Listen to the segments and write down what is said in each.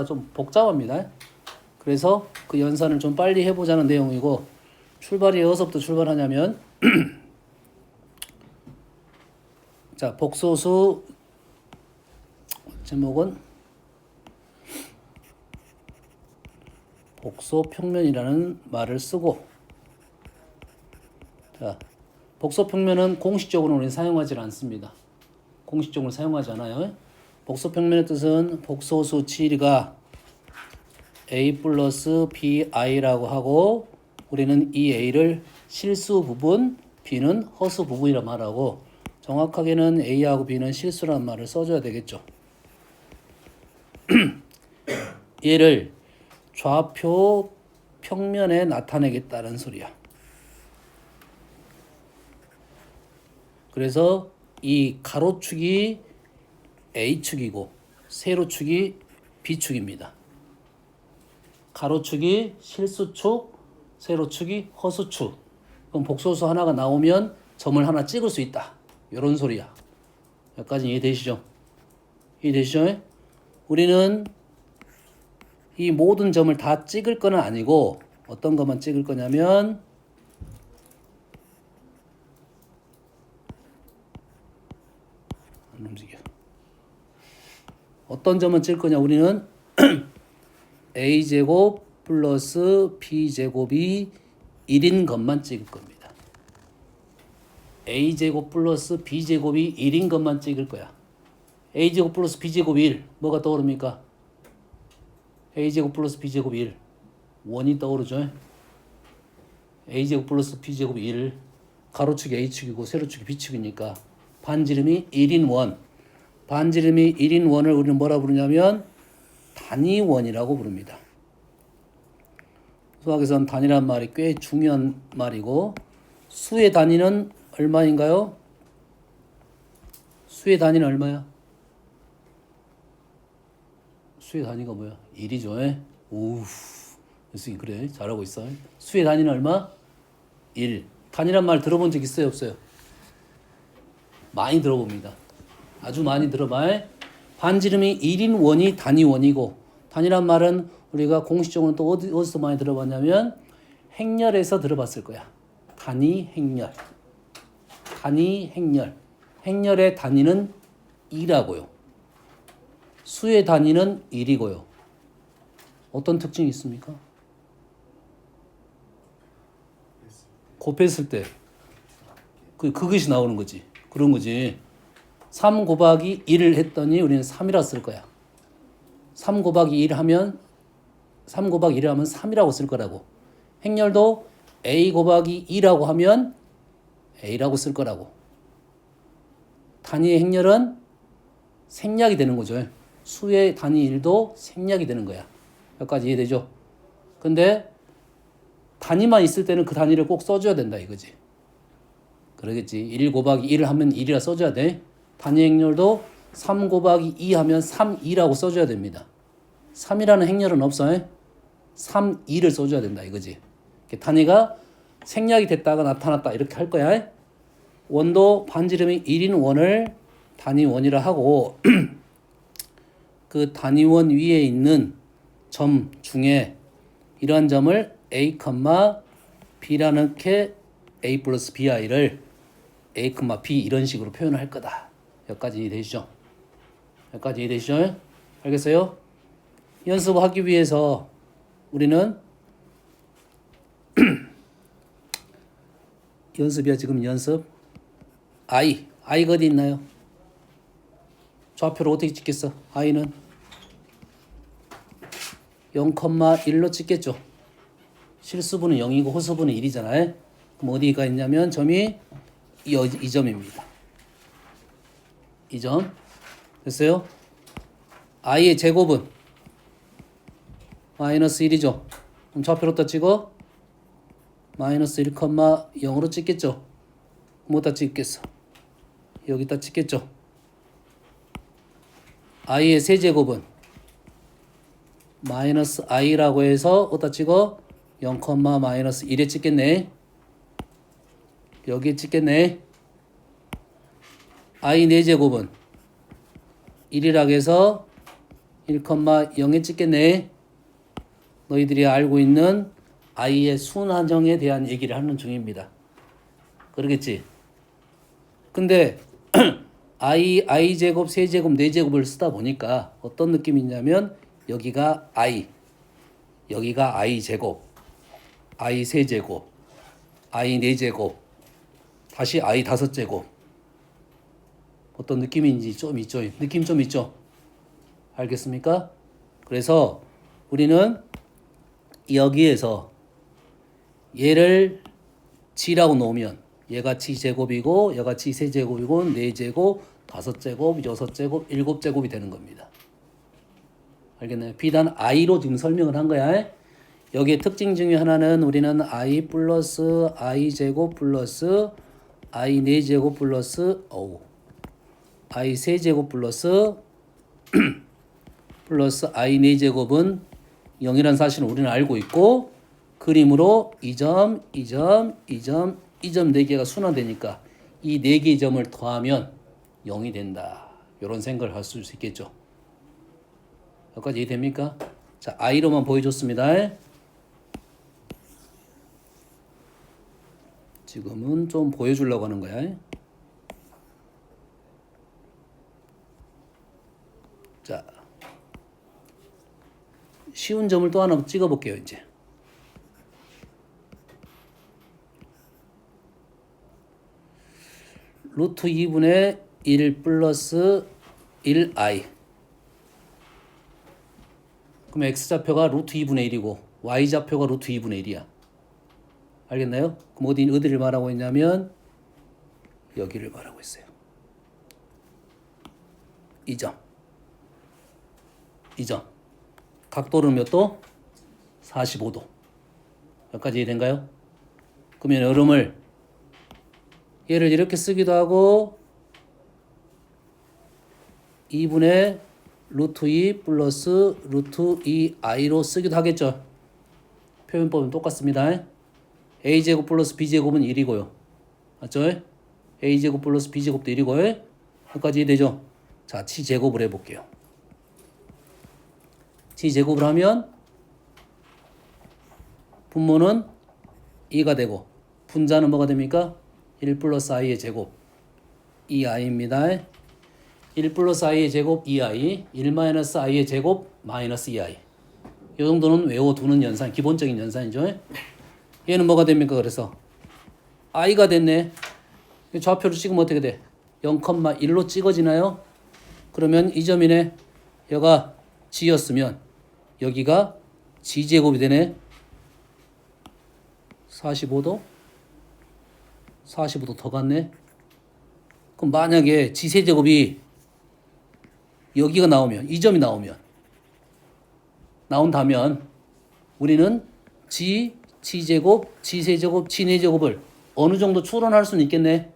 좀 복잡합니다. 그래서 그 연산을 좀 빨리 해보자는 내용이고, 출발이 어디서부터 출발하냐면 자, 복소수 제목은 복소평면이라는 말을 쓰고, 자, 복소평면은 공식적으로 우리는 사용하지 않습니다. 공식적으로 사용하지 않아요. 복소평면의 뜻은 복소수 G가 A 플러스 BI라고 하고, 우리는 이 A를 실수 부분, B는 허수 부분이라 말하고, 정확하게는 A하고 B는 실수라는 말을 써줘야 되겠죠. 얘를 좌표 평면에 나타내겠다는 소리야. 그래서 이 가로축이 A축이고 세로축이 B축입니다. 가로축이 실수축, 세로축이 허수축. 그럼 복소수 하나가 나오면 점을 하나 찍을 수 있다. 이런 소리야. 여기까지 이해되시죠? 이해되시죠? 우리는 이 모든 점을 다 찍을 건 아니고 어떤 것만 찍을 거냐면 안 움직여. 어떤 점은 찍을 거냐? 우리는 A제곱 플러스 B제곱이 1인 것만 찍을 겁니다. A제곱 플러스 B제곱이 1인 것만 찍을 거야. A제곱 플러스 B제곱 1. 뭐가 떠오릅니까? A제곱 플러스 B제곱 1. 원이 떠오르죠? A제곱 플러스 B제곱 1. 가로축이 A축이고 세로축이 B축이니까 반지름이 1인 원. 반지름이 1인 원을 우리는 뭐라 부르냐면 단위원이라고 부릅니다. 수학에서는 단위란 말이 꽤 중요한 말이고, 수의 단위는 얼마인가요? 수의 단위는 얼마야? 수의 단위가 뭐야? 1이죠. 오우, 그래, 잘하고 있어. 수의 단위는 얼마? 1. 단위란 말 들어본 적 있어요, 없어요? 많이 들어봅니다. 아주 많이 들어봐. 반지름이 1인 원이 단위원이고, 단위란 말은 우리가 공식적으로 또 어디서 많이 들어봤냐면 행렬에서 들어봤을 거야. 단위 행렬. 단위 행렬. 행렬의 단위는 2라고요. 수의 단위는 1이고요. 어떤 특징이 있습니까? 곱했을 때 그것이 나오는 거지. 그런 거지. 3 곱하기 1을 했더니 우리는 3이라 쓸 거야. 3 곱하기 1 하면 3이라고 쓸 거라고. 행렬도 A 곱하기 2라고 하면 A라고 쓸 거라고. 단위의 행렬은 생략이 되는 거죠. 수의 단위 1도 생략이 되는 거야. 여기까지 이해되죠? 근데 단위만 있을 때는 그 단위를 꼭 써줘야 된다 이거지. 그러겠지. 1 곱하기 1을 하면 1이라 써줘야 돼. 단위 행렬도 3 곱하기 2 하면 3,2라고 써줘야 됩니다. 3이라는 행렬은 없어. 3, 2를 써줘야 된다 이거지. 단위가 생략이 됐다가 나타났다 이렇게 할 거야. 원도 반지름이 1인 원을 단위원이라 하고 그 단위원 위에 있는 점 중에 이러한 점을 A, B라는 게 A 플러스 BI를 A, B 이런 식으로 표현을 할 거다. 여기까지 이해되시죠? 여기까지 이해되시죠? 알겠어요? 연습하기 위해서 우리는 연습이야 지금 연습. I가 어디 있나요? 좌표를 어떻게 찍겠어? I는 0,1로 찍겠죠. 실수분은 0이고 허수분은 1이잖아요. 그럼 어디가 있냐면 점이 이 점입니다. 이 점. 됐어요? I의 제곱은 마이너스 1이죠. 그럼 좌표로 다 찍어? 마이너스 1,0으로 찍겠죠. 뭐다 찍겠어? 여기다 찍겠죠. I의 세제곱은 마이너스 I라고 해서 어디다 찍어? 0, 마이너스 1에 찍겠네. 여기에 찍겠네. I 4제곱은 1이라고 해서 1,0에 찍겠네. 너희들이 알고 있는 i의 순환형에 대한 얘기를 하는 중입니다. 그러겠지? 근데 i 제곱, 세제곱, 네제곱을 쓰다 보니까 어떤 느낌이 있냐면 여기가 i, 여기가 i 제곱, i 세제곱, i 네제곱, 다시 i 다섯 제곱. 어떤 느낌인지 좀 있죠? 느낌 좀 있죠? 알겠습니까? 그래서 우리는 여기에서 얘를 g라고 놓으면 얘가 g제곱이고 얘가 g세제곱이고 4제곱, 5제곱, 6제곱, 7제곱이 되는 겁니다. 알겠나요? 비단 i로 지금 설명을 한 거야. 여기에 특징 중에 하나는 우리는 i 플러스 i제곱 플러스 i 4제곱 플러스 i 세제곱 플러스 i 4제곱은 0이라는 사실을 우리는 알고 있고 그림으로 이 점, 이 점, 이 점, 이 점 4개가 순환되니까 이 4개의 점을 더하면 0이 된다. 이런 생각을 할 수 있겠죠. 여기까지 이해됩니까? 자, i로만 보여줬습니다. 지금은 좀 보여주려고 하는 거야. 자, 쉬운 점을 또 하나 찍어볼게요. 이제 루트 2분의 1 플러스 1i. 그럼 x좌표가 루트 2분의 1이고 y좌표가 루트 2분의 1이야. 알겠나요? 그럼 어디를 말하고 있냐면 여기를 말하고 있어요. 이 점. 각도는 몇 도? 45도. 여기까지 이해된가요? 그러면 여름을 얘를 이렇게 쓰기도 하고 2분의 루트 2 플러스 루트 2i로 쓰기도 하겠죠. 표현법은 똑같습니다. a제곱 플러스 b제곱은 1이고요. 맞죠? a제곱 플러스 b제곱도 1이고요. 여기까지 이해되죠? 자, g제곱을 해볼게요. g제곱을 하면 분모는 2가 되고 분자는 뭐가 됩니까? 1 플러스 i의 제곱 2i입니다. 1 플러스 i의 제곱 2i, 1 마이너스 i의 제곱 마이너스 2i. 이 정도는 외워두는 연산, 기본적인 연산이죠. 얘는 뭐가 됩니까? 그래서 i가 됐네. 좌표로 찍으면 어떻게 돼? 0,1로 찍어지나요? 그러면 이 점이네. 여기가 g였으면 여기가 g제곱이 되네. 45도 더 갔네. 그럼 만약에 g세제곱이 여기가 나오면, 이 점이 나온다면 우리는 g제곱, g세제곱, g네제곱을 어느 정도 추론할 수는 있겠네.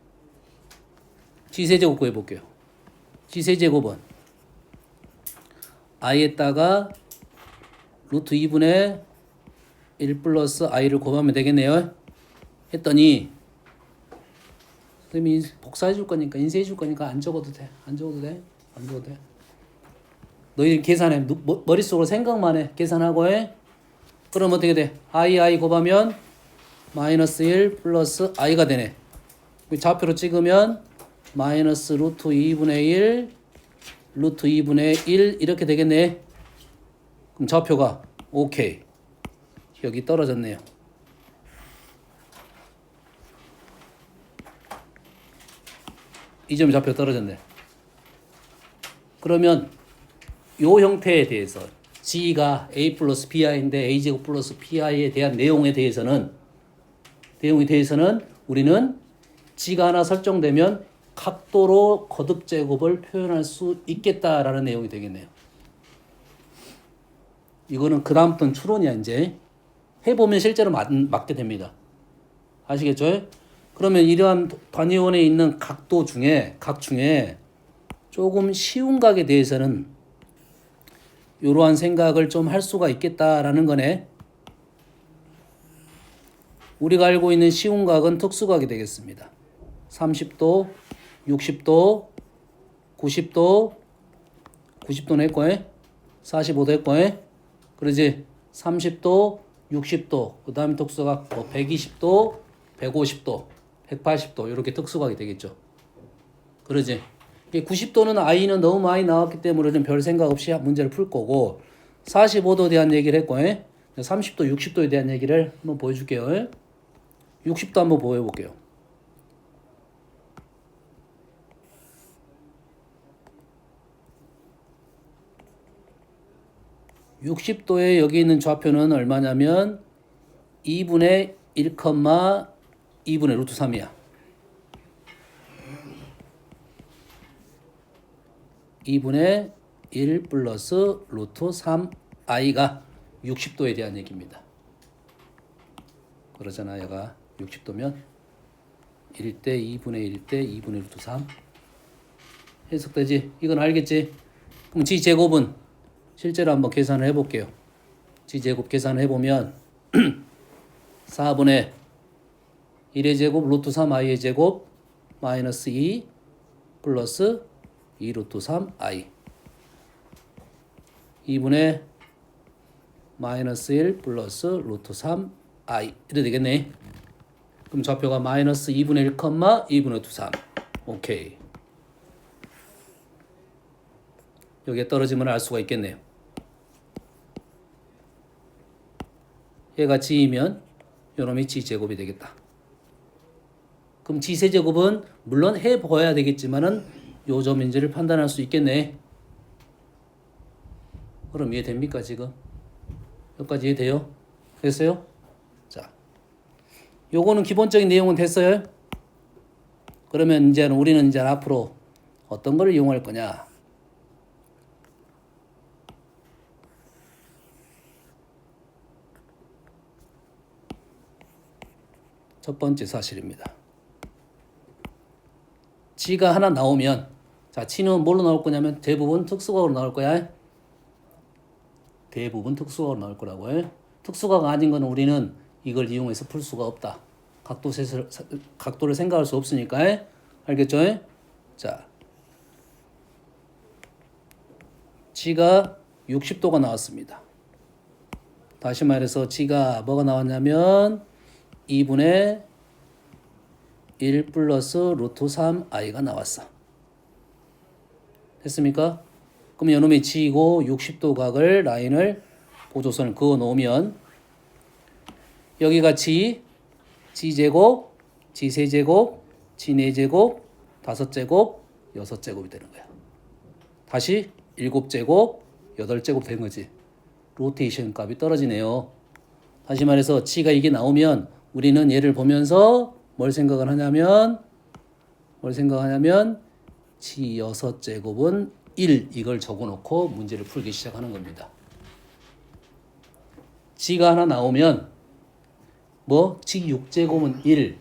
g세제곱 구해볼게요. g세제곱은 i에다가 루트 2분의 1 플러스 i를 곱하면 되겠네요. 했더니 선생님이 복사해 줄 거니까 인쇄해 줄 거니까 안 적어도 돼. 너희 계산해. 머릿속으로 생각만 해. 계산하고 해. 그럼 어떻게 돼? i 곱하면 마이너스 1 플러스 i가 되네. 좌표로 찍으면 마이너스 루트 2분의 1 루트 2분의 1 이렇게 되겠네. 그럼 좌표가 오케이. 여기 떨어졌네요. 이 점이 좌표 떨어졌네. 그러면 요 형태에 대해서 g가 a 플러스 bi인데 a제곱 플러스 bi에 대한 내용에 대해서는 우리는 g가 하나 설정되면 각도로 거듭 제곱을 표현할 수 있겠다라는 내용이 되겠네요. 이거는 그 다음부터는 추론이야. 이제 해보면 실제로 맞게 됩니다. 아시겠죠? 그러면 이러한 단위원에 있는 각 중에 조금 쉬운 각에 대해서는 이러한 생각을 좀 할 수가 있겠다라는 거네. 우리가 알고 있는 쉬운 각은 특수각이 되겠습니다. 30도, 60도, 90도, 90도 냈고 45도 했고, 그러지? 30도, 60도, 그 다음에 특수각 뭐 120도, 150도, 180도 이렇게 특수각이 되겠죠. 그러지? 90도는 i는 너무 많이 나왔기 때문에 별 생각 없이 문제를 풀 거고 45도에 대한 얘기를 했고 30도, 60도에 대한 얘기를 한번 보여줄게요. 60도 한번 보여볼게요. 60도에 여기 있는 좌표는 얼마냐면 2분의 1, 2분의 루트 3이야. 2분의 1 플러스 루트 3i가 60도에 대한 얘기입니다. 그러잖아, 얘가 60도면 1대 2분의 1대 2분의 루트 3 해석되지? 이건 알겠지? 그럼 g제곱은 실제로 한번 계산을 해볼게요. g제곱 계산을 해보면 4분의 1의 제곱 루트 3i의 제곱 마이너스 2 플러스 2 루트 3i 2분의 마이너스 1 플러스 루트 3i 이래 되겠네. 그럼 좌표가 마이너스 2분의 1, 2분의 루트 3 오케이. 여기에 떨어지면 알 수가 있겠네요. 얘가 g이면 요놈이 g제곱이 되겠다. 그럼 g세제곱은 물론 해봐야 되겠지만은 요 점인지를 판단할 수 있겠네. 그럼 이해됩니까 지금? 여기까지 이해돼요? 됐어요? 자, 요거는 기본적인 내용은 됐어요? 그러면 이제 우리는 이제 앞으로 어떤 걸 이용할 거냐? 첫 번째 사실입니다. g가 하나 나오면 자, g는 뭘로 나올 거냐면 대부분 특수각으로 나올 거야. 대부분 특수각으로 나올 거라고요. 특수각 아닌 거는 우리는 이걸 이용해서 풀 수가 없다. 각도를 생각할 수 없으니까. 알겠죠? 자, g가 60도가 나왔습니다. 다시 말해서 g가 뭐가 나왔냐면 2분의 1 플러스 루트 3i가 나왔어. 됐습니까? 그럼 요놈이 g이고 60도 각을 라인을 보조선을 그어 놓으면 여기가 g제곱, g세제곱, g4제곱, 5제곱, 6제곱이 되는 거야. 다시 7제곱, 8제곱 되는 거지. 로테이션 값이 떨어지네요. 다시 말해서 g가 이게 나오면 우리는 얘를 보면서 뭘 생각을 하냐면 g 6제곱은 1 이걸 적어놓고 문제를 풀기 시작하는 겁니다. g가 하나 나오면 g 6제곱은 1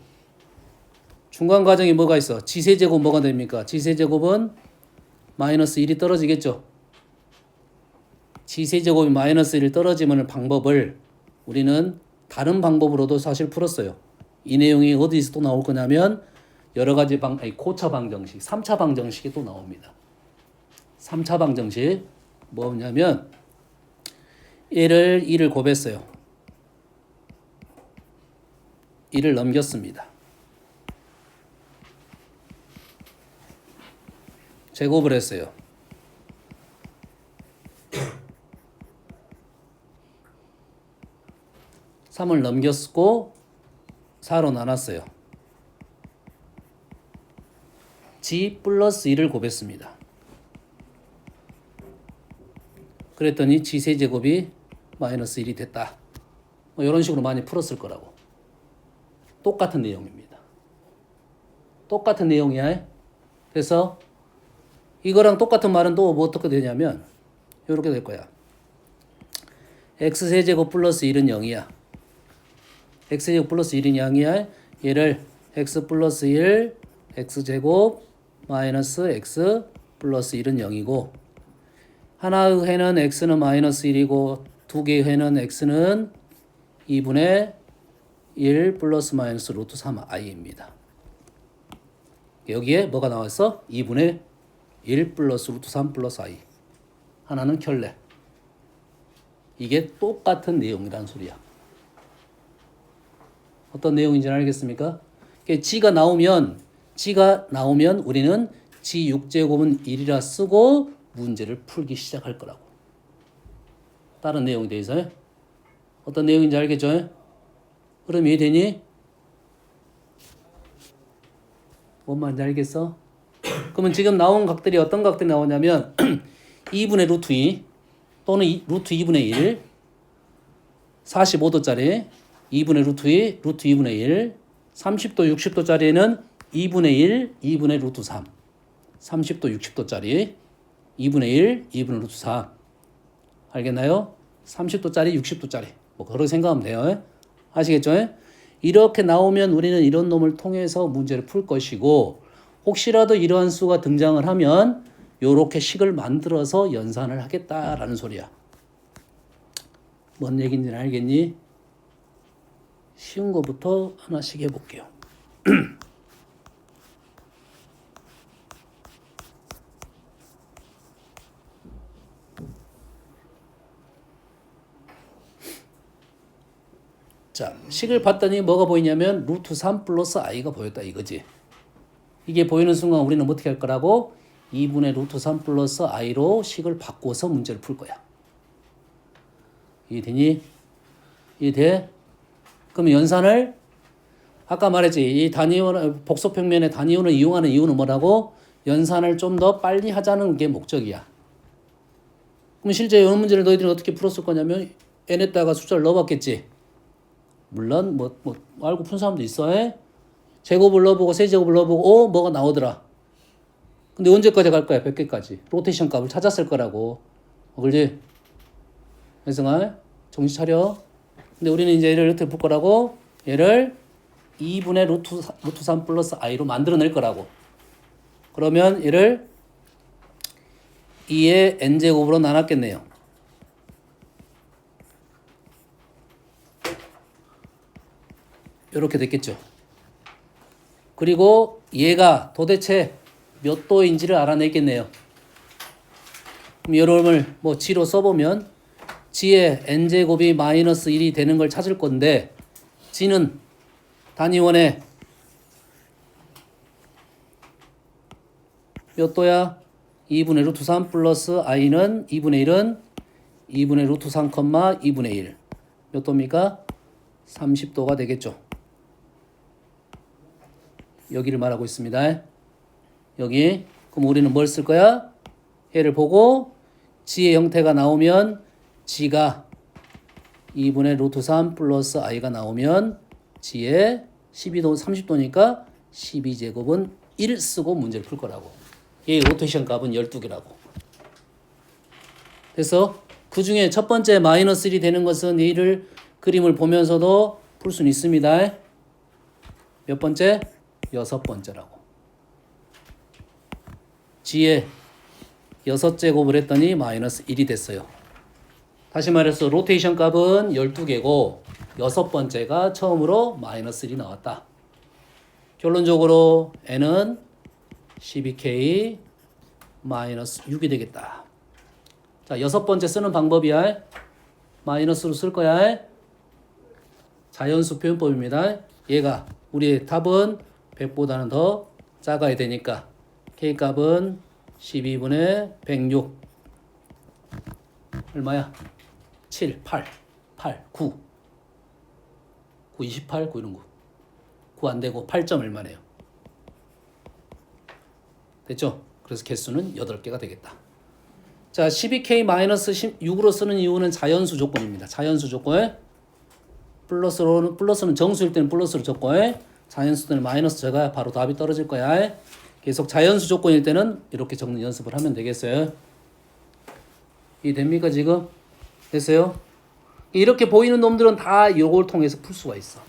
중간 과정에 뭐가 있어? g세제곱 뭐가 됩니까? g세제곱은 마이너스 1이 떨어지겠죠. g세제곱이 마이너스 1이 떨어지면 방법을 우리는 다른 방법으로도 사실 풀었어요. 이 내용이 어디서 또 나올 거냐면 여러 가지 고차 방정식, 3차 방정식이 또 나옵니다. 3차 방정식 뭐냐면 얘를 1을 곱했어요. 1을 넘겼습니다. 제곱을 했어요. 3을 넘겼고 4로 나눴어요. g 플러스 1을 곱했습니다. 그랬더니 g세제곱이 마이너스 1이 됐다. 이런 식으로 많이 풀었을 거라고. 똑같은 내용입니다. 똑같은 내용이야. 그래서 이거랑 똑같은 말은 또 뭐 어떻게 되냐면 이렇게 될 거야. x세제곱 플러스 1은 0이야. x제곱 플러스 1은 0이야. 얘를 x 플러스 1 x제곱 마이너스 x 플러스 1은 0이고 하나의 회는 x는 마이너스 1이고 두 개의 회는 x는 2분의 1 플러스 마이너스 루트 3i입니다. 여기에 뭐가 나왔어? 2분의 1 플러스 루트 3 플러스 i. 하나는 켤레. 이게 똑같은 내용이란 소리야. 어떤 내용인지는 알겠습니까? G가 나오면 우리는 G 6제곱은 1이라 쓰고 문제를 풀기 시작할 거라고. 다른 내용에 대해서 어떤 내용인지 알겠죠? 그럼 이해되니? 뭔 말인지 알겠어? 그러면 지금 나온 각들이 어떤 각들이 나오냐면 2분의 루트 2 또는 루트 2분의 1 45도짜리 2분의 루트 2 루트 2분의 1 30도 60도짜리는 2분의 1 2분의 루트 3 30도 60도짜리 2분의 1 2분의 루트 4 알겠나요? 30도짜리 60도짜리 뭐 그렇게 생각하면 돼요. 아시겠죠? 이렇게 나오면 우리는 이런 놈을 통해서 문제를 풀 것이고 혹시라도 이러한 수가 등장을 하면 요렇게 식을 만들어서 연산을 하겠다라는 소리야. 뭔 얘기인지는 알겠니? 쉬운 거부터 하나씩 해볼게요. 자, 식을 봤더니 뭐가 보이냐면 루트 3 플러스 i가 보였다 이거지. 이게 보이는 순간 우리는 어떻게 할 거라고? 2분의 루트 3 플러스 i로 식을 바꿔서 문제를 풀 거야. 이해되니? 이해돼? 그럼 연산을 아까 말했지. 이 단위원 복소평면의 단위원을 이용하는 이유는 뭐라고? 연산을 좀 더 빨리 하자는 게 목적이야. 그럼 실제 이 문제를 너희들은 어떻게 풀었을 거냐면 n에다가 숫자를 넣어봤겠지. 물론 뭐 알고 푼 사람도 있어. 제곱을 넣어보고 세제곱을 넣어보고 뭐가 나오더라. 근데 언제까지 갈 거야? 100개까지. 로테이션 값을 찾았을 거라고. 그렇지? 혜승아 정신 차려. 근데 우리는 이제 얘를 어떻게 풀 거라고? 얘를 2분의 루트 3 플러스 i로 만들어낼 거라고. 그러면 얘를 2의 n제곱으로 나눴겠네요. 이렇게 됐겠죠. 그리고 얘가 도대체 몇 도인지를 알아내겠네요. 그럼 여러분을 뭐 G로 써보면 G의 n제곱이 마이너스 1이 되는 걸 찾을 건데 G는 단위원의 몇 도야? 2분의 루트 3 플러스 i는 2분의 1은 2분의 루트 3, 2분의 1. 몇 도입니까? 30도가 되겠죠. 여기를 말하고 있습니다. 여기. 그럼 우리는 뭘 쓸 거야? 얘를 보고 G의 형태가 나오면 G가 2분의 루트 3 플러스 i가 나오면 G의 12도, 30도니까 12제곱은 1 쓰고 문제를 풀 거라고. 얘의 로테이션 값은 12개라고. 그래서 그 중에 첫 번째 마이너스 1이 되는 것은 얘를 그림을 보면서도 풀 수는 있습니다. 몇 번째? 6번째라고. G에 6제곱을 했더니 마이너스 1이 됐어요. 다시 말해서 로테이션 값은 12개고 6번째가 처음으로 마이너스 1이 나왔다. 결론적으로 n은 12k 마이너스 6이 되겠다. 자, 6번째 쓰는 방법이야. 마이너스로 쓸 거야. 자연수 표현법입니다. 얘가 우리의 답은 100보다는 더 작아야 되니까 k 값은 12분의 106 얼마야? 7, 8, 9 28, 9 이런 거 9 안 되고 8점 얼마네요. 됐죠? 그래서 개수는 8개가 되겠다. 자, 12k-6으로 쓰는 이유는 자연수 조건입니다. 자연수 조건. 플러스는 정수일 때는 플러스로 적고 자연수 때는 마이너스 적어야 바로 답이 떨어질 거야. 계속 자연수 조건일 때는 이렇게 적는 연습을 하면 되겠어요. 이해됩니까 지금? 됐어요? 이렇게 보이는 놈들은 다 이걸 통해서 풀 수가 있어.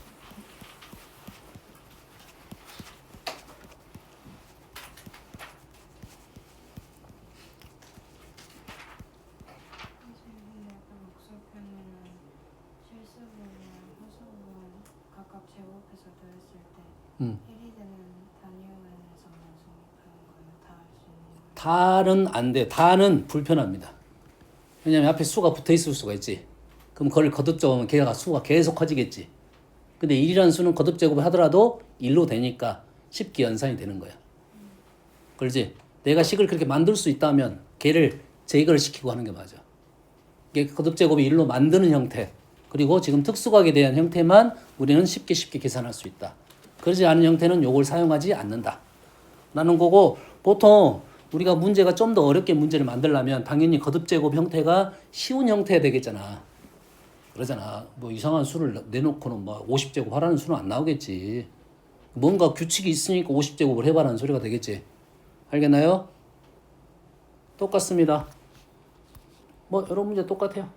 다는 안 돼. 다는 불편합니다. 왜냐면 앞에 수가 붙어 있을 수가 있지. 그럼 그걸 거듭제곱하면 걔가 수가 계속 커지겠지. 근데 1이라는 수는 거듭제곱을 하더라도 1로 되니까 쉽게 연산이 되는 거야. 그렇지? 내가 식을 그렇게 만들 수 있다면 걔를 제거를 시키고 하는 게 맞아. 이게 거듭제곱이 1로 만드는 형태, 그리고 지금 특수각에 대한 형태만 우리는 쉽게 계산할 수 있다. 그러지 않은 형태는 요걸 사용하지 않는다 라는 거고, 보통 우리가 문제가 좀 더 어렵게 문제를 만들려면 당연히 거듭제곱 형태가 쉬운 형태야 되겠잖아. 그러잖아. 뭐 이상한 수를 내놓고는 뭐 50제곱 하라는 수는 안 나오겠지. 뭔가 규칙이 있으니까 50제곱을 해봐라는 소리가 되겠지. 알겠나요? 똑같습니다. 뭐 여러 문제 똑같아요.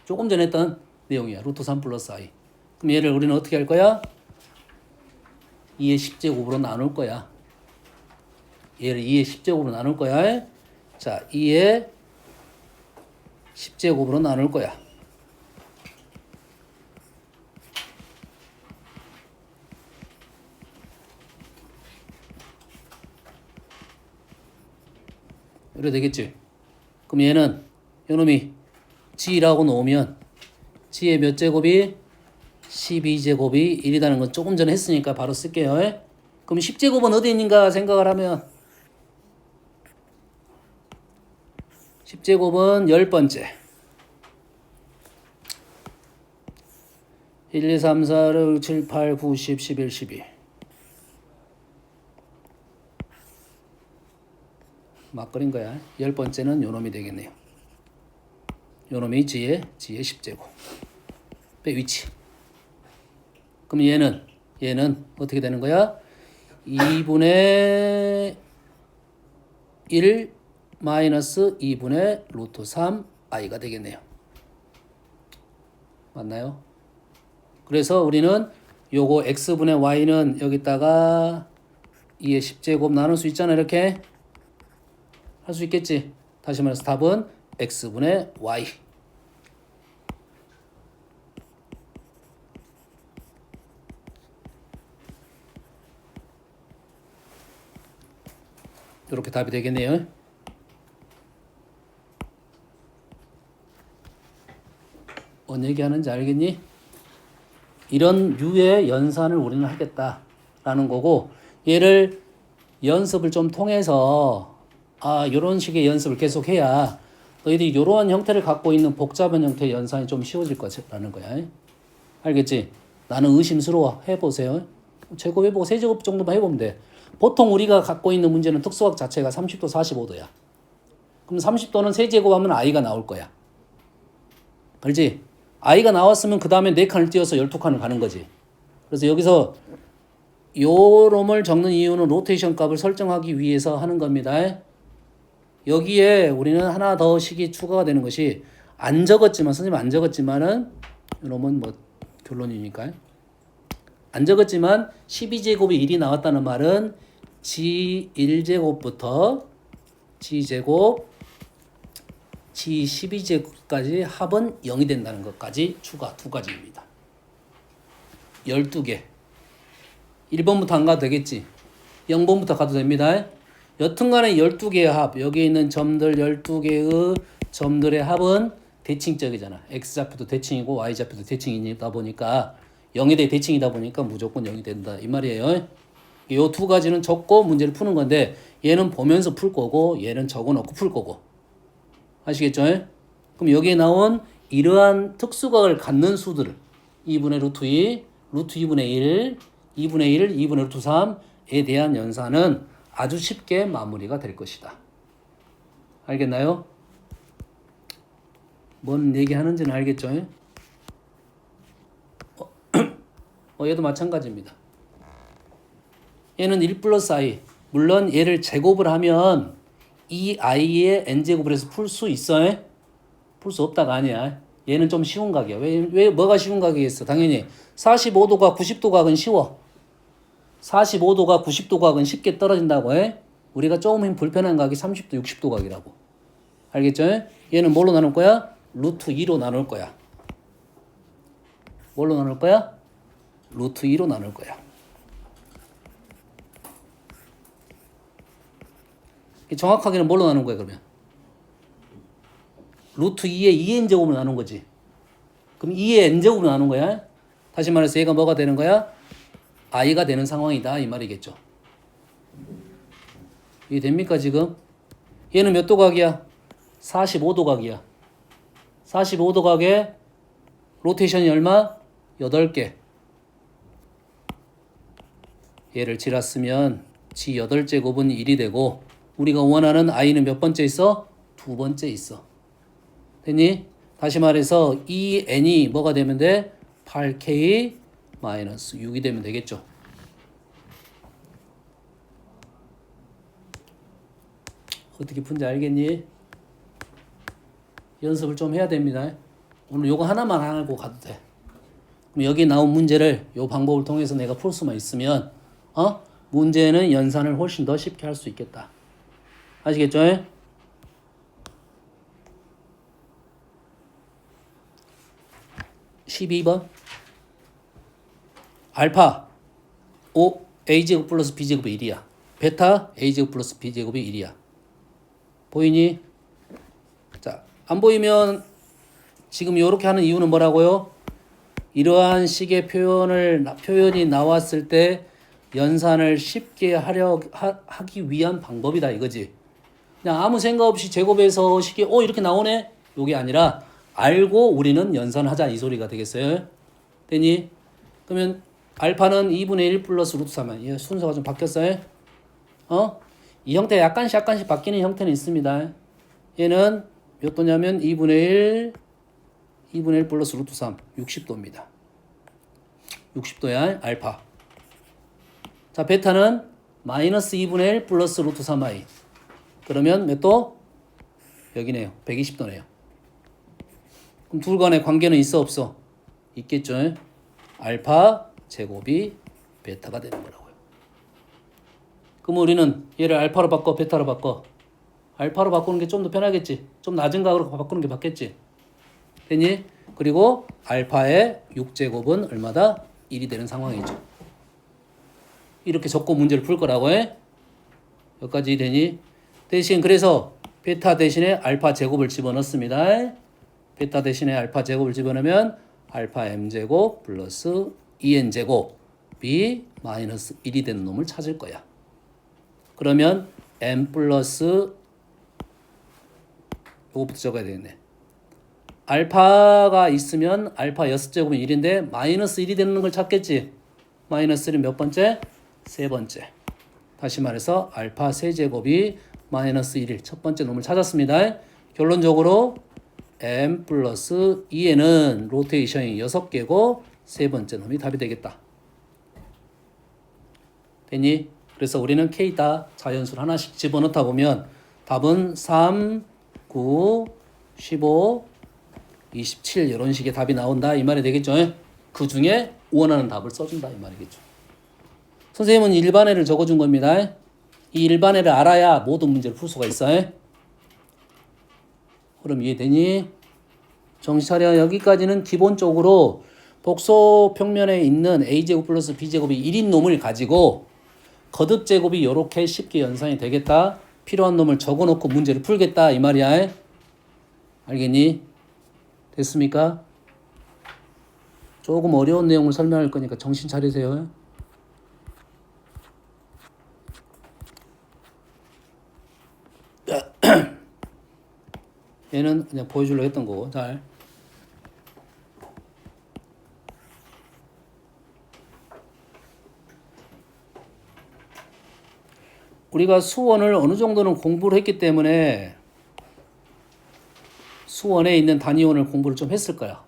조금 전에 했던 내용이야. 루트 3 플러스 i. 그럼 얘를 우리는 어떻게 할 거야? 2의 10제곱으로 나눌 거야. 얘를 2의 10제곱으로 나눌 거야. 자, 2의 10제곱으로 나눌 거야. 이래 되겠지? 그럼 얘는 요놈이 g라고 놓으면 g의 몇 제곱이 12제곱이 1이라는 건 조금 전에 했으니까 바로 쓸게요. 그럼 10제곱은 어디 있는가 생각을 하면 10제곱은 10번째 1, 2, 3, 4, 6, 7, 8, 9, 10, 11, 12 막 그린 거야. 10번째는 요놈이 되겠네요. 요놈이 g의 10제곱 빼 위치. 그럼 얘는 어떻게 되는 거야? 2분의 1 마이너스 2분의 루트 3 i가 되겠네요. 맞나요? 그래서 우리는 요거 x분의 y는 여기다가 2의 10제곱 나눌 수 있잖아. 이렇게 할 수 있겠지. 다시 말해서 답은 x분의 y. 이렇게 답이 되겠네요. 뭔 얘기하는지 알겠니? 이런 유의 연산을 우리는 하겠다라는 거고, 얘를 연습을 좀 통해서 이런 식의 연습을 계속 해야 너희들이 이러한 형태를 갖고 있는 복잡한 형태의 연산이 좀 쉬워질 거라는 거야. 알겠지? 나는 의심스러워. 해보세요. 제곱해보고 세제곱 정도만 해보면 돼. 보통 우리가 갖고 있는 문제는 특수각 자체가 30도, 45도야. 그럼 30도는 세제곱하면 i가 나올 거야. 알지? i가 나왔으면 그 다음에 4칸을 띄워서 12칸을 가는 거지. 그래서 여기서 요 놈을 적는 이유는 로테이션 값을 설정하기 위해서 하는 겁니다. 여기에 우리는 하나 더 식이 추가가 되는 것이, 안 적었지만, 선생님 안 적었지만은, 요 놈은 뭐 결론이니까. 안 적었지만 12제곱이 1이 나왔다는 말은 g1제곱부터 g제곱, g12제곱까지 합은 0이 된다는 것까지 추가 두 가지입니다. 12개. 1번부터 안 가도 되겠지. 0번부터 가도 됩니다. 여튼간에 12개의 합, 여기 있는 점들 12개의 점들의 합은 대칭적이잖아. x좌표도 대칭이고 y좌표도 대칭이다 보니까 0에 대해 대칭이다 보니까 무조건 0이 된다 이 말이에요. 이 두 가지는 적고 문제를 푸는 건데, 얘는 보면서 풀 거고 얘는 적어놓고 풀 거고. 아시겠죠? 그럼 여기에 나온 이러한 특수각을 갖는 수들을 2분의 루트 2, 루트 2분의 1, 2분의 1, 2분의 루트 3에 대한 연산은 아주 쉽게 마무리가 될 것이다. 알겠나요? 뭔 얘기하는지는 알겠죠? 얘도 마찬가지입니다. 얘는 1 플러스 i. 물론 얘를 제곱을 하면 이 i의 n제곱을 해서 풀 수 있어? 풀 수 없다가 아니야. 얘는 좀 쉬운 각이야. 왜 뭐가 쉬운 각이겠어? 당연히 45도가 90도 각은 쉬워. 45도가 90도 각은 쉽게 떨어진다고 해. 우리가 조금 불편한 각이 30도 60도 각이라고. 알겠죠? 얘는 뭘로 나눌 거야? 루트 2로 나눌 거야. 뭘로 나눌 거야? 루트 2로 나눌 거야. 정확하게는 뭘로 나눈 거야 그러면? 루트 2의 2n제곱으로 나눈 거지. 그럼 2의 n제곱으로 나눈 거야. 다시 말해서 얘가 뭐가 되는 거야? i가 되는 상황이다 이 말이겠죠. 이게 됩니까 지금? 얘는 몇 도각이야? 45도 각이야. 45도 각에 로테이션이 얼마? 8개. 얘를 지났으면 지 8제곱은 1이 되고 우리가 원하는 i는 몇 번째 있어? 두 번째 있어. 됐니? 다시 말해서 이 n이 뭐가 되면 돼? 8k 마이너스 6이 되면 되겠죠. 어떻게 푼지 알겠니? 연습을 좀 해야 됩니다. 오늘 요거 하나만 알고 가도 돼. 그럼 여기 나온 문제를 요 방법을 통해서 내가 풀 수만 있으면 문제는 연산을 훨씬 더 쉽게 할 수 있겠다. 아시겠죠? 12번 알파 O A제곱 플러스 B제곱이 1이야. 베타 A제곱 플러스 B제곱이 1이야. 보이니? 자, 안 보이면 지금 이렇게 하는 이유는 뭐라고요? 이러한 식의 표현이 나왔을 때 연산을 쉽게 하기 위한 방법이다 이거지. 그냥 아무 생각 없이 제곱해서 식이 이렇게 나오네? 요게 아니라 알고 우리는 연산하자 이 소리가 되겠어요. 되니? 그러면 알파는 2분의 1 플러스 루트 3. 이 순서가 좀 바뀌었어요. 이 형태 약간씩 바뀌는 형태는 있습니다. 얘는 몇 도냐면 2분의 1 플러스 루트 3. 60도입니다. 60도야 알파. 자, 베타는 마이너스 2분의 1 플러스 루트 3i. 그러면 몇 도? 여기네요. 120도네요. 그럼 둘 간의 관계는 있어 없어? 있겠죠. 알파 제곱이 베타가 되는 거라고요. 그럼 우리는 얘를 알파로 바꿔 베타로 바꿔? 알파로 바꾸는 게 좀 더 편하겠지. 좀 낮은 각으로 바꾸는 게 맞겠지. 됐니? 그리고 알파의 6제곱은 얼마다? 1이 되는 상황이죠. 이렇게 적고 문제를 풀 거라고 해. 여기까지 되니? 대신 그래서 베타 대신에 알파 제곱을 집어넣습니다. 베타 대신에 알파 제곱을 집어넣으면 알파 m제곱 플러스 2n제곱이 마이너스 1이 되는 놈을 찾을 거야. 그러면 m 플러스 요거부터 적어야 되겠네. 알파가 있으면 알파 6제곱은 1인데 마이너스 1이 되는 걸 찾겠지. 마이너스 1은 몇 번째? 세 번째. 다시 말해서 알파 세제곱이 마이너스 1일 첫 번째 놈을 찾았습니다. 결론적으로 m 플러스 2에는 로테이션이 6개고 세 번째 놈이 답이 되겠다. 됐니? 그래서 우리는 K다 자연수를 하나씩 집어넣다 보면 답은 3, 9, 15, 27 이런 식의 답이 나온다 이 말이 되겠죠. 그 중에 원하는 답을 써준다 이 말이겠죠. 선생님은 일반애를 적어준 겁니다. 이 일반애를 알아야 모든 문제를 풀 수가 있어요. 그럼 이해되니? 정신 차려. 여기까지는 기본적으로 복소 평면에 있는 A제곱 플러스 B제곱이 1인 놈을 가지고 거듭 제곱이 이렇게 쉽게 연산이 되겠다. 필요한 놈을 적어놓고 문제를 풀겠다 이 말이야. 알겠니? 됐습니까? 조금 어려운 내용을 설명할 거니까 정신 차리세요. 얘는 그냥 보여주려고 했던 거고. 잘. 우리가 수원을 어느 정도는 공부를 했기 때문에 수원에 있는 단위원을 공부를 좀 했을 거야.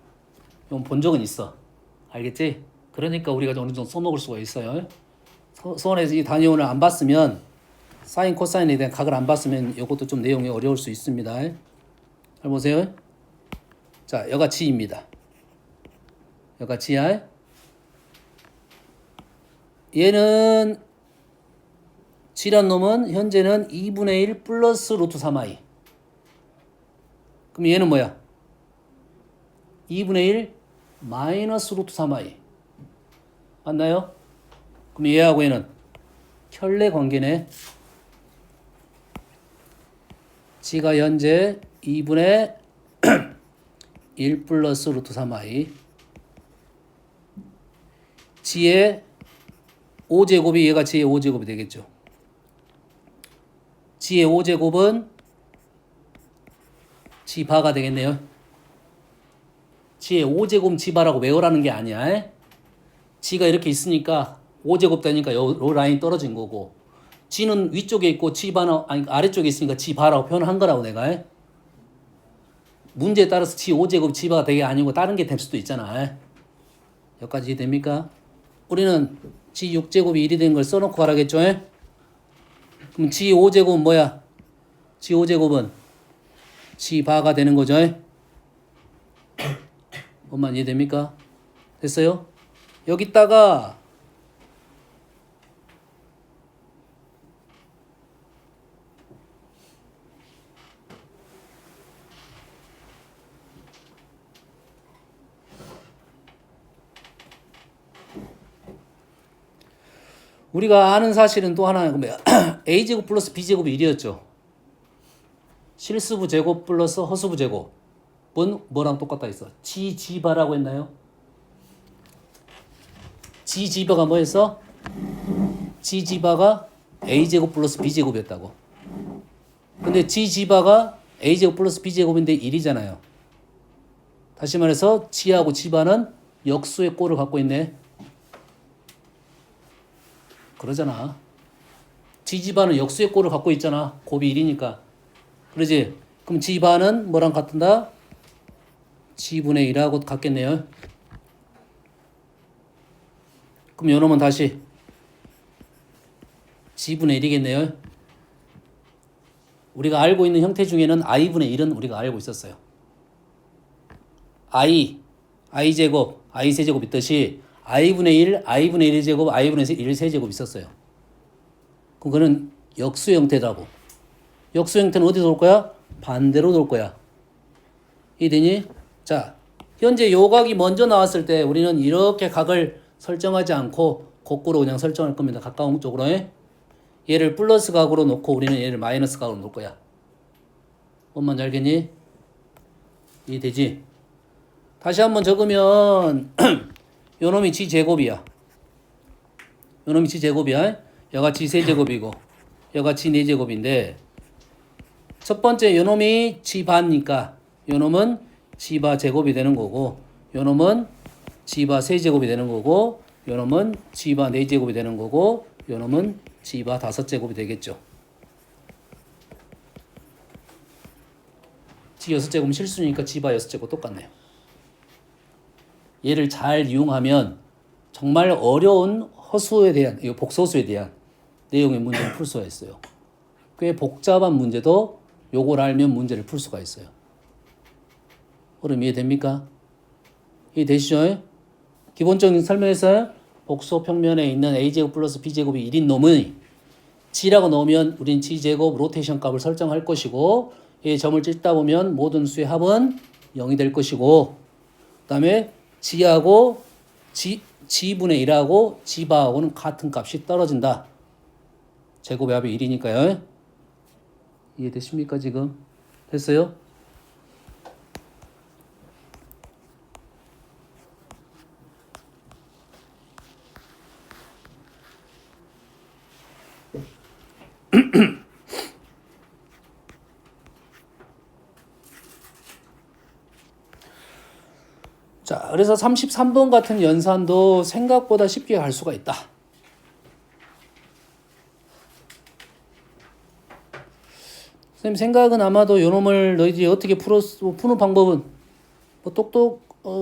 이건 본 적은 있어. 알겠지? 그러니까 우리가 어느 정도 써먹을 수가 있어요. 수원에서 이 단위원을 안 봤으면 사인 코사인에 대한 각을 안 봤으면 이것도 좀 내용이 어려울 수 있습니다. 잘 보세요. 자, 여가 G입니다. 여가 G야. 얘는 G란 놈은 현재는 2분의 1 플러스 루트 3i. 그럼 얘는 뭐야? 2분의 1 마이너스 루트 3i. 맞나요? 그럼 얘하고 얘는 혈내 관계네. G가 현재 2분의 1 플러스 루트 3i g의 5제곱이 얘가 g의 5제곱이 되겠죠. g의 5제곱은 g바가 되겠네요. g의 5제곱 g바라고 외우라는 게 아니야. g가 이렇게 있으니까 5제곱 되니까 요 라인 떨어진 거고 g는 위쪽에 있고 g바는 아니 아래쪽에 있으니까 g바라고 표현한 거라고 내가. 문제에 따라서 g 5제곱 g바가 되게 아니고 다른 게 될 수도 있잖아. 여기까지 이해됩니까? 우리는 g 6제곱이 1이 된 걸 써놓고 가라겠죠? 그럼 g 5제곱은 뭐야? g 5제곱은 g바가 되는 거죠? 뭔만 이해됩니까? 됐어요? 여기다가 우리가 아는 사실은 또 하나 뭐야? a제곱 플러스 b제곱이 1이었죠. 실수부 제곱 플러스 허수부 제곱은 뭐랑 똑같다 했어? g바라고 했나요? g바가 뭐였어? g바가 a제곱 플러스 b제곱이었다고. 근데 g바가 a제곱 플러스 b제곱인데 1이잖아요. 다시 말해서 g하고 g바는 역수의 꼴을 갖고 있네. 그러잖아. g바는 역수의 꼴을 갖고 있잖아. 곱이 1이니까. 그러지? 그럼 g바는 뭐랑 같은다? g분의 1하고 같겠네요. 그럼 요놈은 다시 g분의 1이겠네요. 우리가 알고 있는 형태 중에는 i분의 1은 우리가 알고 있었어요. i제곱, i세제곱 있듯이 i분의 1, i분의 1제곱, i분의 1 세제곱 있었어요. 그럼 그거는 역수 형태라고. 역수 형태는 어디서 올 거야? 반대로 돌 거야. 이해되니? 자, 현재 요 각이 먼저 나왔을 때 우리는 이렇게 각을 설정하지 않고 거꾸로 그냥 설정할 겁니다. 가까운 쪽으로. 얘를 플러스 각으로 놓고 우리는 얘를 마이너스 각으로 놓을 거야. 뭔 말인지 알겠니? 이해되지? 다시 한번 적으면 요놈이 g제곱이야. 요놈이 g제곱이야. 여가 g세제곱이고 여가 g4제곱인데 첫 번째 요놈이 g바니까 요놈은 g바 제곱이 되는 거고 요놈은 g바 세제곱이 되는 거고 요놈은 g바 4제곱이 되는 거고 요놈은 g바 5제곱이 되겠죠. g 6제곱은 실수니까 g바 6제곱 똑같네요. 얘를 잘 이용하면 정말 어려운 허수에 대한 복소수에 대한 내용의 문제를 풀 수가 있어요. 꽤 복잡한 문제도 요걸 알면 문제를 풀 수가 있어요. 그럼 이해됩니까? 이해되시죠? 기본적인 설명에서 복소 평면에 있는 a제곱 플러스 b제곱이 1인 놈의 g라고 넣으면 우린 g제곱 로테이션 값을 설정할 것이고 이 점을 찍다 보면 모든 수의 합은 0이 될 것이고 그 다음에 g하고 g분의 1하고 g바하고는 같은 값이 떨어진다. 제곱의 합이 1이니까요. 이해되십니까 지금? 됐어요? 자, 그래서 33번 같은 연산도 생각보다 쉽게 갈 수가 있다. 선생님 생각은 아마도 요놈을 너희들이 어떻게 푸는 방법은 뭐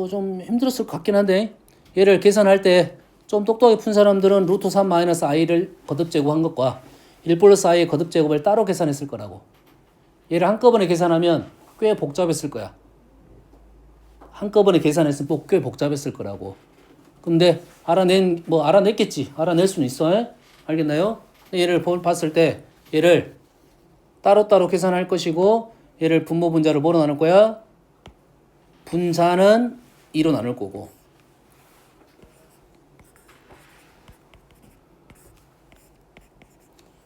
좀 힘들었을 것 같긴 한데 얘를 계산할 때 좀 똑똑하게 푼 사람들은 루트 3 마이너스 i를 거듭제곱한 것과 1 플러스 i의 거듭제곱을 따로 계산했을 거라고. 얘를 한꺼번에 계산하면 꽤 복잡했을 거야. 한꺼번에 계산했으면 꽤 복잡했을 거라고. 근데 알아냈겠지. 알아낼 수는 있어. 알겠나요? 얘를 봤을 때 얘를 따로따로 계산할 것이고 얘를 분모 분자를 뭐로 나눌 거야? 분자는 2로 나눌 거고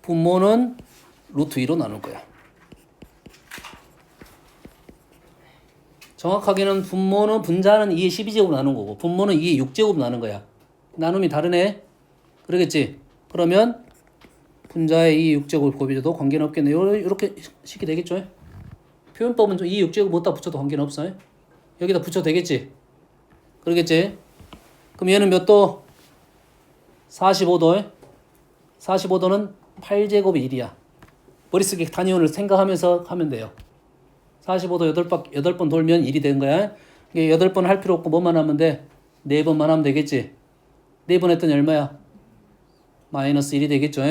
분모는 루트 2로 나눌 거야. 정확하게는 분모는 분자는 2의 12제곱 나눈 거고 분모는 2의 6제곱 나눈 거야. 나눔이 다르네. 그러겠지? 그러면 분자의 2의 6제곱 곱이도 관계는 없겠네요. 이렇게 식이 되겠죠? 표현법은 2의 6제곱 못다 붙여도 관계는 없어. 여기다 붙여도 되겠지? 그러겠지? 그럼 얘는 몇 도? 45도. 45도는 8제곱이 1이야. 머릿속에 단위원을 생각하면서 하면 돼요. 45도 8번 돌면 1이 되는 거야. 8번 할 필요 없고 뭐만 하면 돼? 4번만 하면 되겠지? 4번 했더니 얼마야? 마이너스 1이 되겠죠?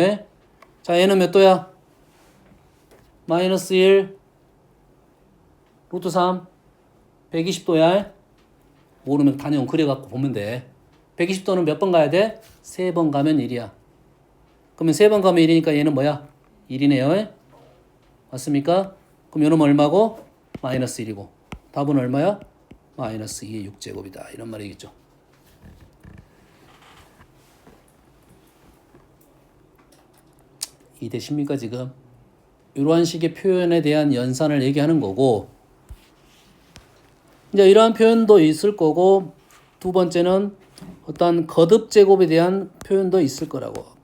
자, 얘는 몇 도야? 마이너스 1 루트 3 120도야. 모르면 단위원 그려갖고 보면 돼. 120도는 몇 번 가야 돼? 3번 가면 1이야. 그러면 3번 가면 1이니까 얘는 뭐야? 1이네요. 맞습니까? 그럼 요놈 얼마고? 마이너스 1이고. 답은 얼마야? 마이너스 2의 6제곱이다. 이런 말이겠죠. 이해되십니까 지금? 이러한 식의 표현에 대한 연산을 얘기하는 거고 이제 이러한 표현도 있을 거고 두 번째는 어떤 거듭 제곱에 대한 표현도 있을 거라고.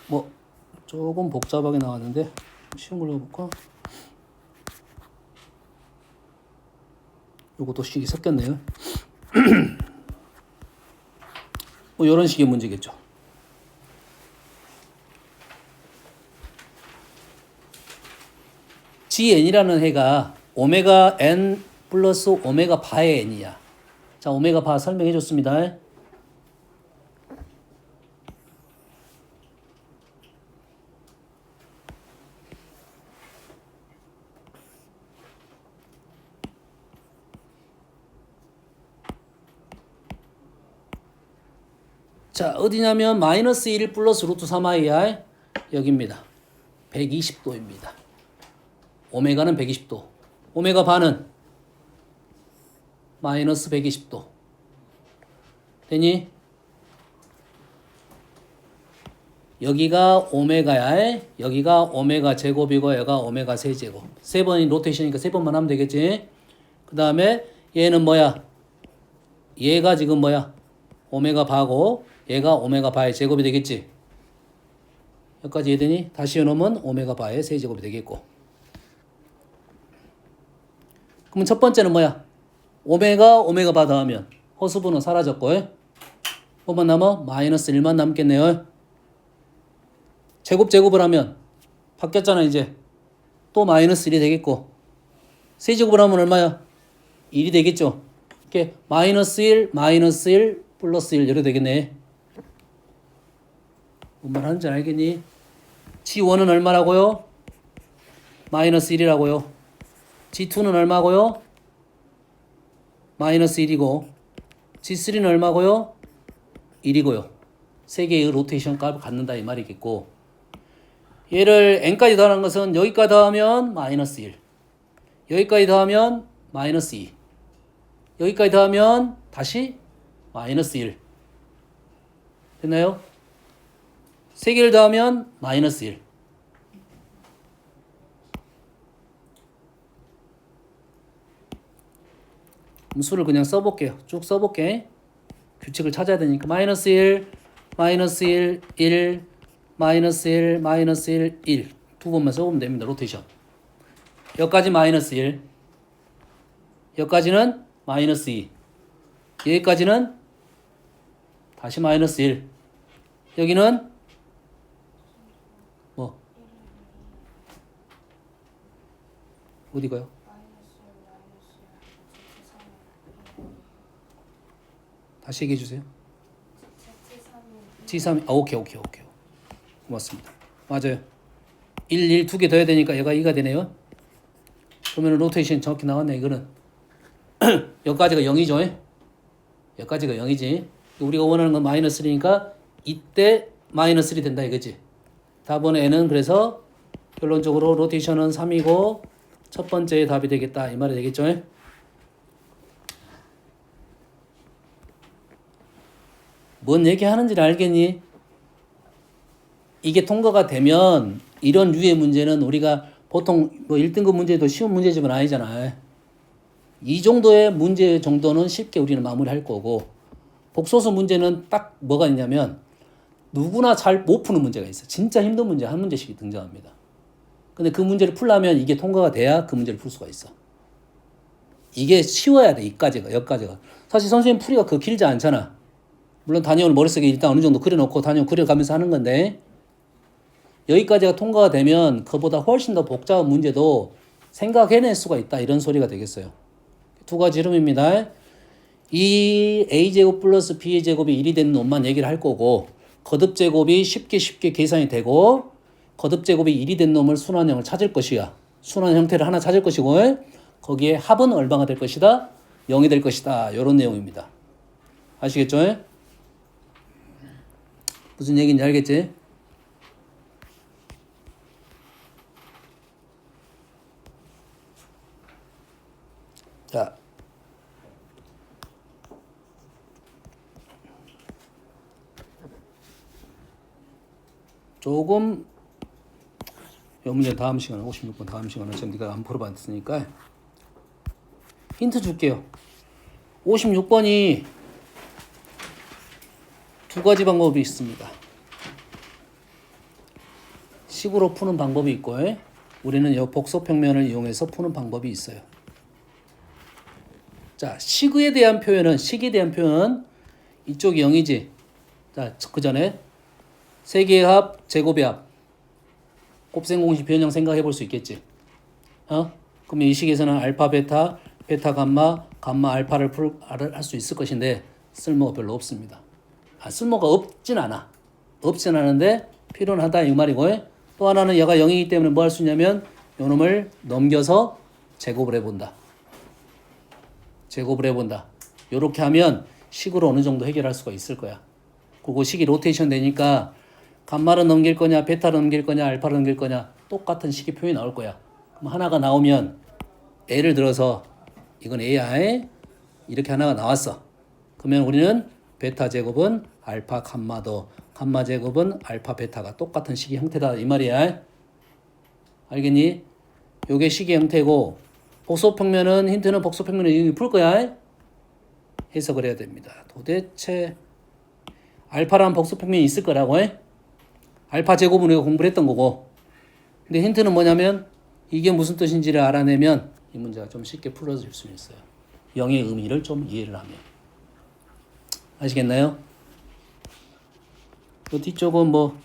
뭐 조금 복잡하게 나왔는데 쉬운 걸로 해볼까? 요것도 식이 섞였네요. 뭐 이런 식의 문제겠죠. GN이라는 해가 오메가 N 플러스 오메가 바의 N이야. 자, 오메가 바 설명해 줬습니다. 자, 어디냐면 마이너스 1 플러스 루트 3i야. 여기입니다. 120도입니다. 오메가는 120도. 오메가 바는 마이너스 120도. 되니? 여기가 오메가야. 여기가 오메가 제곱이고 여기가 오메가 세제곱. 세 번이 로테이션이니까 세 번만 하면 되겠지. 그 다음에 얘는 뭐야? 얘가 지금 뭐야? 오메가 바고 얘가 오메가 바의 제곱이 되겠지. 여기까지 이해되니? 다시 해놓으면 오메가 바의 세제곱이 되겠고. 그러면 첫 번째는 뭐야? 오메가 바 더하면 허수분은 사라졌고 뭐만 남아? 마이너스 1만 남겠네요. 제곱을 하면 바뀌었잖아 이제. 또 마이너스 1이 되겠고 세제곱을 하면 얼마야? 1이 되겠죠. 이렇게 마이너스 1 플러스 1 이렇게 되겠네. 뭔 말 하는지 알겠니? G1은 얼마라고요? 마이너스 1이라고요. G2는 얼마고요? 마이너스 1이고 G3는 얼마고요? 1이고요. 세 개의 로테이션 값을 갖는다 이 말이겠고 얘를 n까지 더하는 것은 여기까지 더하면 마이너스 1 여기까지 더하면 마이너스 2 여기까지 더하면 다시 마이너스 1 됐나요? 세 개를 더하면 마이너스 1 수를 그냥 써볼게요. 쭉 써볼게. 규칙을 찾아야 되니까 마이너스 1 마이너스 1 1 마이너스 1 마이너스 1 1 두 번만 써보면 됩니다. 로테이션 여기까지 마이너스 1 여기까지는 마이너스 2 여기까지는 다시 마이너스 1 여기는 뭐 어디가요? 다시 얘기해 주세요. G3 오케이. 고맙습니다. 맞아요. 1, 1 두 개 더해야 되니까 얘가 2가 되네요. 그러면 로테이션 정확히 나왔네. 이거는 여기까지가 0이죠. 여기까지가 0이지. 우리가 원하는 건 마이너스 3니까 이때 마이너스 3 된다 이거지. 답은 N은 그래서 결론적으로 로테이션은 3이고 첫 번째의 답이 되겠다 이 말이 되겠죠. 뭔 얘기하는지를 알겠니? 이게 통과가 되면 이런 류의 문제는 우리가 보통 뭐 1등급 문제도 쉬운 문제집은 아니잖아요. 이 정도의 문제 정도는 쉽게 우리는 마무리할 거고 복소수 문제는 딱 뭐가 있냐면 누구나 잘 못 푸는 문제가 있어요. 진짜 힘든 문제 한 문제씩 등장합니다. 근데 그 문제를 풀려면 이게 통과가 돼야 그 문제를 풀 수가 있어. 이게 쉬워야 돼. 이까지가 여기까지가. 사실 선생님 풀이가 그 길지 않잖아. 물론 단위원을 머릿속에 일단 어느 정도 그려놓고 단위원 그려가면서 하는 건데 여기까지가 통과가 되면 그보다 훨씬 더 복잡한 문제도 생각해낼 수가 있다. 이런 소리가 되겠어요. 두 가지 이름입니다. 이 a제곱 플러스 b제곱이 1이 되는 놈만 얘기를 할 거고 거듭제곱이 쉽게 계산이 되고 거듭제곱이 1이 된 놈을 순환형을 찾을 것이야. 순환 형태를 하나 찾을 것이고 거기에 합은 얼마가 될 것이다? 0이 될 것이다. 이런 내용입니다. 아시겠죠? 무슨 얘기인지 알겠지? 자, 조금 이 문제 다음 시간에 56번 다음 시간에 지금 네가 안 풀어봤으니까 힌트 줄게요. 56번이 두 가지 방법이 있습니다. 식으로 푸는 방법이 있고 우리는 이 복소평면을 이용해서 푸는 방법이 있어요. 자, 식에 대한 표현은 이쪽이 0이지. 자, 그 전에 세 개의 합, 제곱의 합. 곱셈 공식 변형 생각해 볼 수 있겠지. 그러면 이 식에서는 알파, 베타, 베타, 감마, 감마, 알파를 할 수 있을 것인데 쓸모가 별로 없습니다. 쓸모가 없진 않아. 없진 않은데 필요는 하다 이 말이고 또 하나는 얘가 0이기 때문에 뭐 할 수 있냐면 요 놈을 넘겨서 제곱을 해본다. 요렇게 하면 식으로 어느 정도 해결할 수가 있을 거야. 그리고 식이 로테이션 되니까 감마를 넘길 거냐, 베타를 넘길 거냐, 알파를 넘길 거냐 똑같은 식의 표현이 나올 거야. 그럼 하나가 나오면 예를 들어서 이건 A야. 이렇게 하나가 나왔어. 그러면 우리는 베타 제곱은 알파 감마도 감마 제곱은 알파 베타가 똑같은 식의 형태다 이 말이야. 알겠니? 요게 식의 형태고 복소평면은 힌트는 복소평면을 이용해 풀 거야. 해석을 해야 됩니다. 도대체 알파라는 복소평면이 있을 거라고 알파 제곱은 우리가 공부를 했던 거고 근데 힌트는 뭐냐면 이게 무슨 뜻인지를 알아내면 이 문제가 좀 쉽게 풀어질 수 있어요. 0의 의미를 좀 이해를 하면. 아시겠나요? 그 뒤쪽은 뭐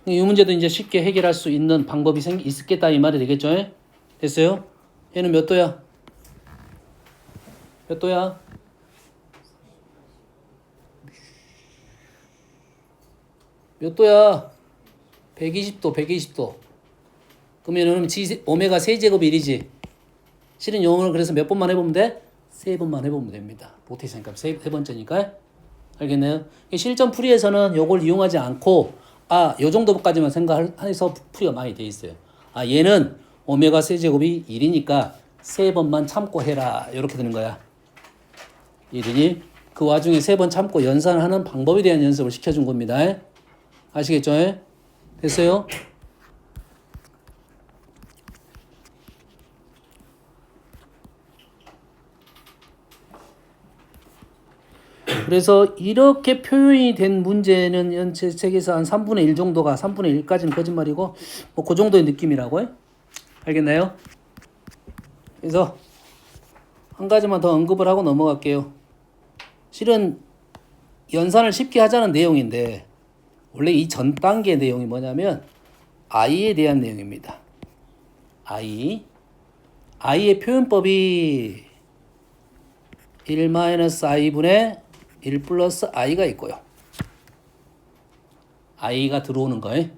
이 문제도 이제 쉽게 해결할 수 있는 방법이 있겠다 이 말이 되겠죠? 됐어요? 얘는 몇 도야? 몇 도야? 몇 도야? 120도, 120도. 그러면 오메가 세제곱 1이지. 실은 영어를 그래서 몇 번만 해보면 돼? 세 번만 해보면 됩니다. 로테이션 값 세 번째니까. 알겠나요? 실전 풀이에서는 요걸 이용하지 않고 요 정도까지만 생각해서 풀이가 많이 돼 있어요. 얘는 오메가 세제곱이 1이니까 세 번만 참고 해라. 이렇게 되는 거야. 이러니 그 와중에 세 번 참고 연산하는 방법에 대한 연습을 시켜준 겁니다. 아시겠죠? 됐어요? 그래서 이렇게 표현이 된 문제는 연체 책에서 한 3분의 1 정도가 3분의 1까지는 거짓말이고 뭐 그 정도의 느낌이라고 알겠나요? 그래서 한 가지만 더 언급을 하고 넘어갈게요. 실은 연산을 쉽게 하자는 내용인데 원래 이 전 단계 내용이 뭐냐면 i에 대한 내용입니다. i의 표현법이 1-i분의 1 플러스 i가 있고요. i가 들어오는 거예요.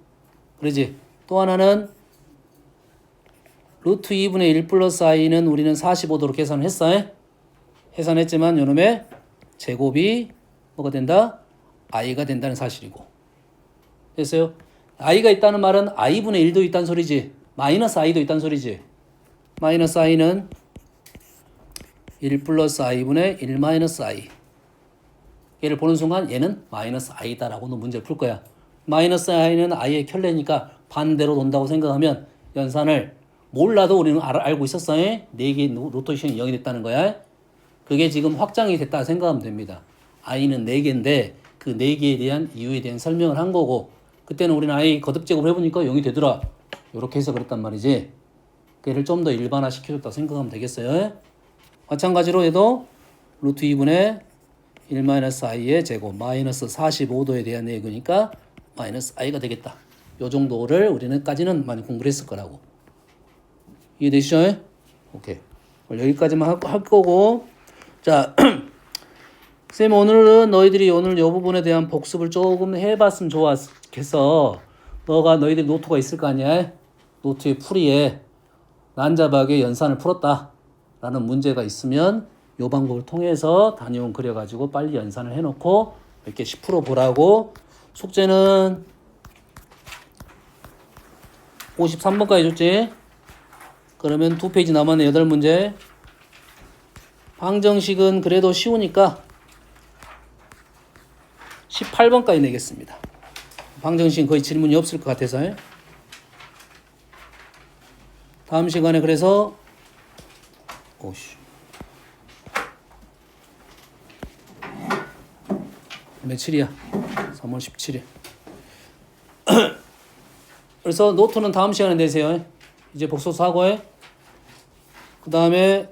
그러지? 또 하나는 루트 2분의 1 플러스 i는 우리는 45도로 계산을 했어. 계산했지만 요놈의 제곱이 뭐가 된다? i가 된다는 사실이고. 됐어요? i가 있다는 말은 i분의 1도 있다는 소리지. 마이너스 i도 있다는 소리지. 마이너스 i는 1 플러스 i분의 1 마이너스 i. 얘를 보는 순간 얘는 마이너스 i다라고는 문제를 풀 거야. 마이너스 i는 i의 켤레니까 반대로 돈다고 생각하면 연산을 몰라도 우리는 알고 있었어. 4개 로테이션이 0이 됐다는 거야. 그게 지금 확장이 됐다 생각하면 됩니다. i는 4개인데 그 4개에 대한 이유에 대한 설명을 한 거고 그때는 우리는 i 거듭 제곱을 해보니까 0이 되더라. 이렇게 해서 그랬단 말이지. 걔를 좀 더 일반화 시켜줬다 생각하면 되겠어요. 마찬가지로 얘도 루트 2분의 1-i의 제곱 마이너스 45도에 대한 얘기니까 마이너스 i가 되겠다. 요 정도를 우리는까지는 많이 공부를 했을 거라고. 이해되시죠? 오케이. 여기까지만 할 거고. 자, 쌤 오늘은 너희들이 오늘 요 부분에 대한 복습을 조금 해봤으면 좋았겠어. 너희들 노트가 있을 거 아니야? 노트의 풀이에 난잡하게 연산을 풀었다 라는 문제가 있으면 요 방법을 통해서 단위원 그려가지고 빨리 연산을 해놓고 몇 개씩 풀어보라고. 숙제는 53번까지 줬지? 그러면 2페이지 남았네. 8문제. 방정식은 그래도 쉬우니까 18번까지 내겠습니다. 방정식은 거의 질문이 없을 것 같아서. 다음 시간에 그래서 며칠이야? 3월 17일. 그래서 노트는 다음 시간에 내세요. 이제 복습 하고 그 다음에